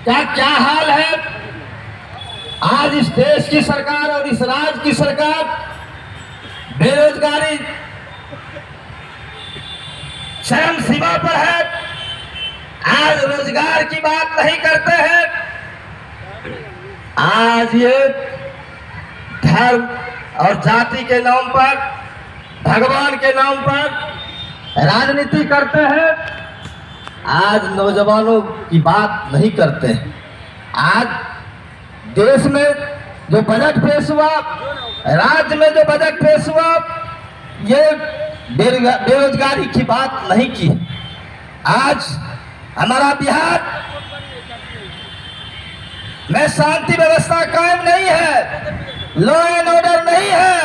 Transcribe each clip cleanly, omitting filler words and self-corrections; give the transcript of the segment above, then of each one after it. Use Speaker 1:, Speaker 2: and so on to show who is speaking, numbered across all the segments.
Speaker 1: का क्या हाल है। आज इस देश की सरकार और इस राज्य की सरकार बेरोजगारी चरम सीमा पर है। आज रोजगार की बात नहीं करते हैं। आज ये धर्म और जाति के नाम पर, भगवान के नाम पर राजनीति करते हैं। आज नौजवानों की बात नहीं करते। आज देश में जो बजट पेश हुआ, राज्य में जो बजट पेश हुआ, ये बेरोजगारी की बात नहीं की। आज हमारा बिहार में शांति व्यवस्था कायम नहीं है, लॉ एंड ऑर्डर नहीं है,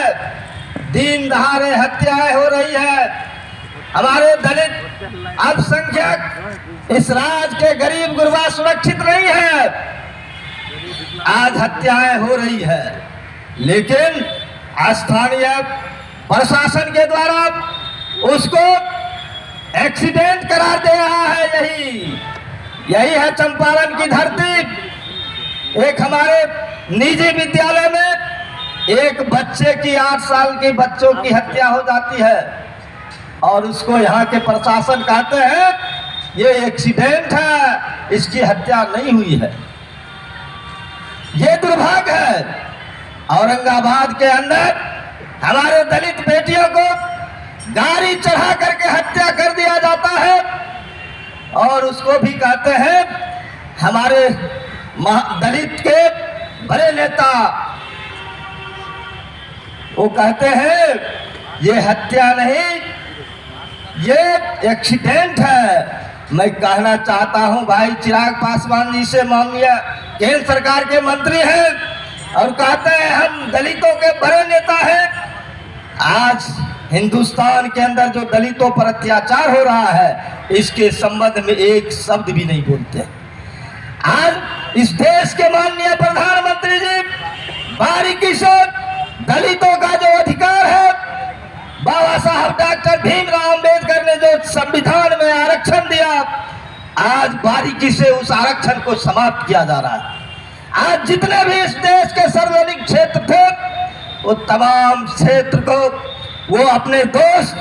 Speaker 1: दिन दहाड़े हत्याएं हो रही है। हमारे दलित अल्पसंख्यक इस राज्य के गरीब गुरबा सुरक्षित नहीं है। आज हत्याएं हो रही है, लेकिन स्थानीय प्रशासन के द्वारा उसको एक्सीडेंट करार दे रहा है। यही है चंपारण की धरती। एक हमारे निजी विद्यालय में एक बच्चे की 8 साल के बच्चों की हत्या हो जाती है और उसको यहाँ के प्रशासन कहते हैं ये एक्सीडेंट है, इसकी हत्या नहीं हुई है। ये दुर्भाग्य है। औरंगाबाद के अंदर हमारे दलित बेटियों को गाड़ी चढ़ा करके हत्या कर दिया जाता है और उसको भी कहते हैं हमारे दलित के बड़े नेता। वो कहते हैं ये हत्या नहीं, ये एक्सीडेंट है। मैं कहना चाहता हूं भाई चिराग पासवान जी से, माननीय केंद्र सरकार के मंत्री हैं और कहते हैं हम दलितों के बड़े नेता हैं। आज हिंदुस्तान के अंदर जो दलितों पर अत्याचार हो रहा है, इसके संबंध में एक शब्द भी नहीं बोलते। आज इस देश के माननीय प्रधानमंत्री जी बारीकी से दलितों का जो अधिकार है, बाबा साहब डॉक्टर भीमराव अंबेडकर ने जो संविधान में आरक्षण दिया, आज बारीकी से उस आरक्षण को समाप्त किया जा रहा है। आज जितने भी इस देश के सार्वजनिक क्षेत्र थे, वो तमाम क्षेत्र को वो अपने दोस्त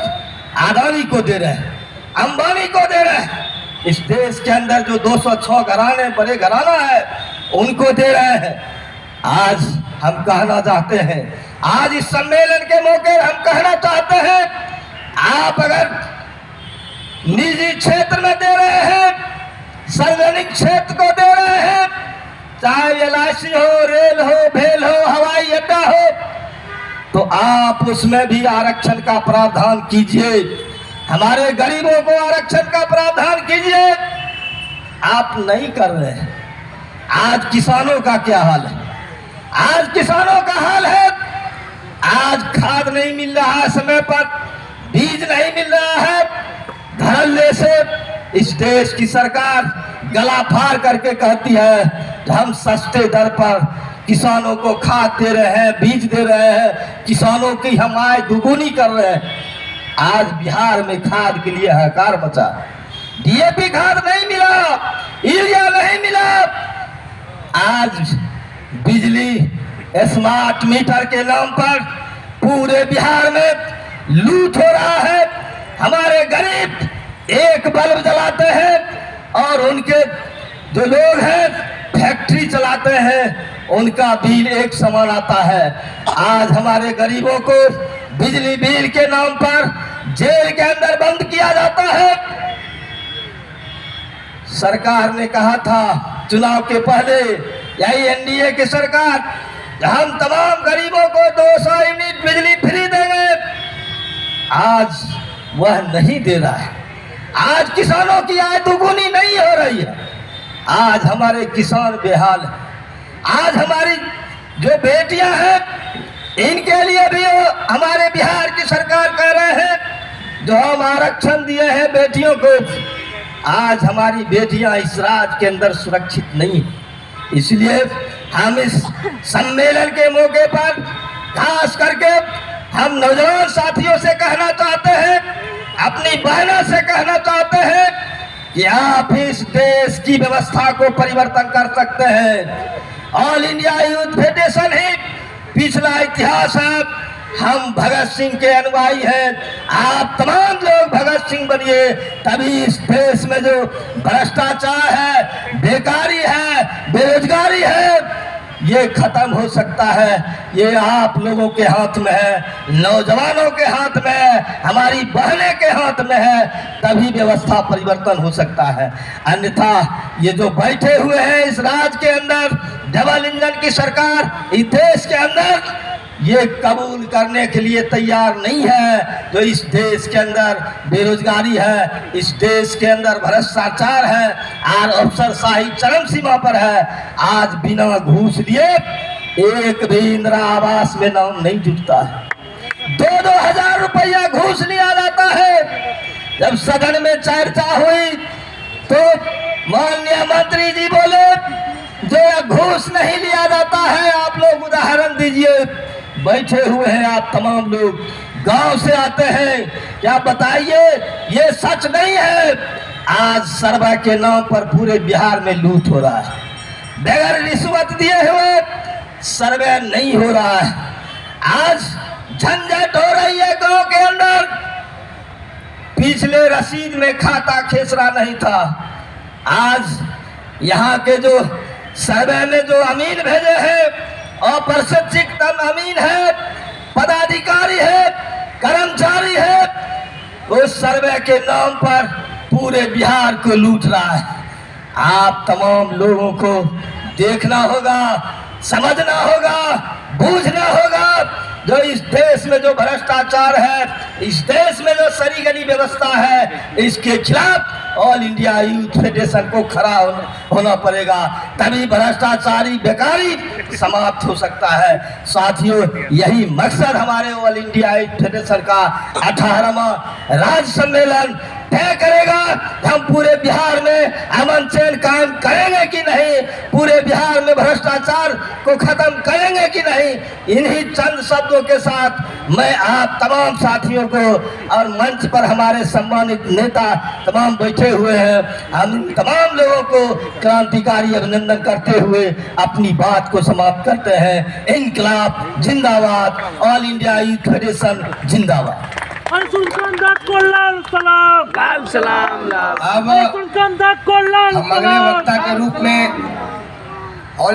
Speaker 1: अदानी को दे रहे हैं, अंबानी को दे रहे हैं। इस देश के अंदर जो 206 घराने बड़े घराना है, उनको दे रहे हैं। आज हम कहना चाहते हैं, आज इस सम्मेलन के मौके हम कहना चाहते हैं, आप अगर निजी क्षेत्र में दे रहे हैं, सार्वजनिक क्षेत्र को दे रहे हैं, चाहे एलआईसी हो, रेल हो, भेल हो, हवाई अड्डा हो, तो आप उसमें भी आरक्षण का प्रावधान कीजिए। हमारे गरीबों को आरक्षण का प्रावधान कीजिए। आप नहीं कर रहे हैं। आज किसानों का क्या हाल है? आज किसानों का हाल है, आज खाद नहीं मिल रहा है समय पर, बीज नहीं मिल रहा है। धड़ल्ले से इस देश की सरकार गला फाड़ करके कहती है कि हम सस्ते दर पर किसानों को खाद दे रहे हैं, बीज दे रहे हैं, किसानों की हम आय दुगुनी कर रहे हैं। आज बिहार में खाद के लिए हाहाकार मचा। डीएपी खाद नहीं मिला, यूरिया नहीं मिला। आज बिजली स्मार्ट मीटर के नाम पर पूरे बिहार में लूट हो रहा है। हमारे गरीब एक बल्ब जलाते हैं और उनके जो लोग हैं फैक्ट्री चलाते हैं, उनका बिल एक समान आता है। आज हमारे गरीबों को बिजली बिल के नाम पर जेल के अंदर बंद किया जाता है। सरकार ने कहा था चुनाव के पहले, यही एनडीए की सरकार, हम तमाम गरीबों को 200 यूनिट बिजली फ्री देंगे। आज वह नहीं दे रहा है। आज किसानों की आय दुगुनी नहीं हो रही है। आज हमारे किसान बेहाल है। आज हमारी जो बेटियां हैं, इनके लिए भी हमारे बिहार की सरकार कह रहे हैं, जो हम आरक्षण दिए हैं बेटियों को, आज हमारी बेटियां इस राज्य के अंदर सुरक्षित नहीं। इसलिए हम इस सम्मेलन के मौके पर खास करके हम नौजवान साथियों से कहना चाहते हैं, अपनी बहनों से कहना चाहते हैं कि आप इस देश की इसकी व्यवस्था को परिवर्तन कर सकते हैं। ऑल इंडिया यूथ फेडरेशन ही पिछला इतिहास है। हम भगत सिंह के अनुयायी हैं। आप तमाम लोग भगत सिंह बनिए, तभी इस देश में जो भ्रष्टाचार है, बेकारी है, बेरोजगारी है, ये खत्म हो सकता है। ये आप लोगों के हाथ में है, नौजवानों के हाथ में है, हमारी बहनें के हाथ में है, तभी व्यवस्था परिवर्तन हो सकता है। अन्यथा ये जो बैठे हुए हैं इस राज्य के अंदर, डबल इंजन की सरकार इस देश के अंदर, ये कबूल करने के लिए तैयार नहीं है। जो इस देश के अंदर बेरोजगारी है, इस देश के अंदर भ्रष्टाचार है और अफसरशाही चरम सीमा पर है। आज बिना घूस लिए एक भी इंदिरा आवास में नाम नहीं जुटता है। 2-2 हजार रुपया घूस लिया जाता है। जब सदन में चर्चा हुई तो माननीय मंत्री जी बोले जो घूस नहीं लिया जाता है। आप लोग उदाहरण दीजिए, बैठे हुए हैं आप तमाम लोग, गांव से आते हैं, क्या बताइए ये सच नहीं है। आज सर्वे के नाम पर पूरे बिहार में लूट हो रहा है। बगैर रिश्वत दिए हुए सर्वे नहीं हो रहा है। आज झंझट हो रही है गांव के अंदर। पिछले रसीद में खाता खेसरा नहीं था। आज यहाँ के जो सर्वे में जो अमीन भेजे हैं, अप्रशिक्षित अमीन है, पदाधिकारी है, कर्मचारी है, उस सर्वे के नाम पर पूरे बिहार को लूट रहा है। आप तमाम लोगों को देखना होगा, समझना होगा, बूझना होगा। जो इस देश में जो भ्रष्टाचार है, इस देश में जो सरीगरी व्यवस्था है, इसके खिलाफ ऑल इंडिया यूथ फेडरेशन को खड़ा होना पड़ेगा, तभी भ्रष्टाचारी बेकारी समाप्त हो सकता है। साथियों, यही मकसद हमारे ऑल इंडिया यूथ फेडरेशन का 18वां राज्य सम्मेलन तय करेगा। हम पूरे बिहार में अमन चैन कायम करेंगे कि नहीं, पूरे बिहार में भ्रष्टाचार को खत्म करेंगे कि नहीं। इन्हीं चंद शब्दों के साथ मैं आप तमाम साथियों को और मंच पर हमारे सम्मानित नेता तमाम बैठे हुए हैं, हम तमाम लोगों को क्रांतिकारी अभिनंदन करते हुए अपनी बात को समाप्त करते हैं। इनकलाब जिंदाबाद, ऑल इंडिया यूथ फेडरेशन जिंदाबाद।
Speaker 2: सलाम।
Speaker 1: अब हम अगले वक्ता के रूप में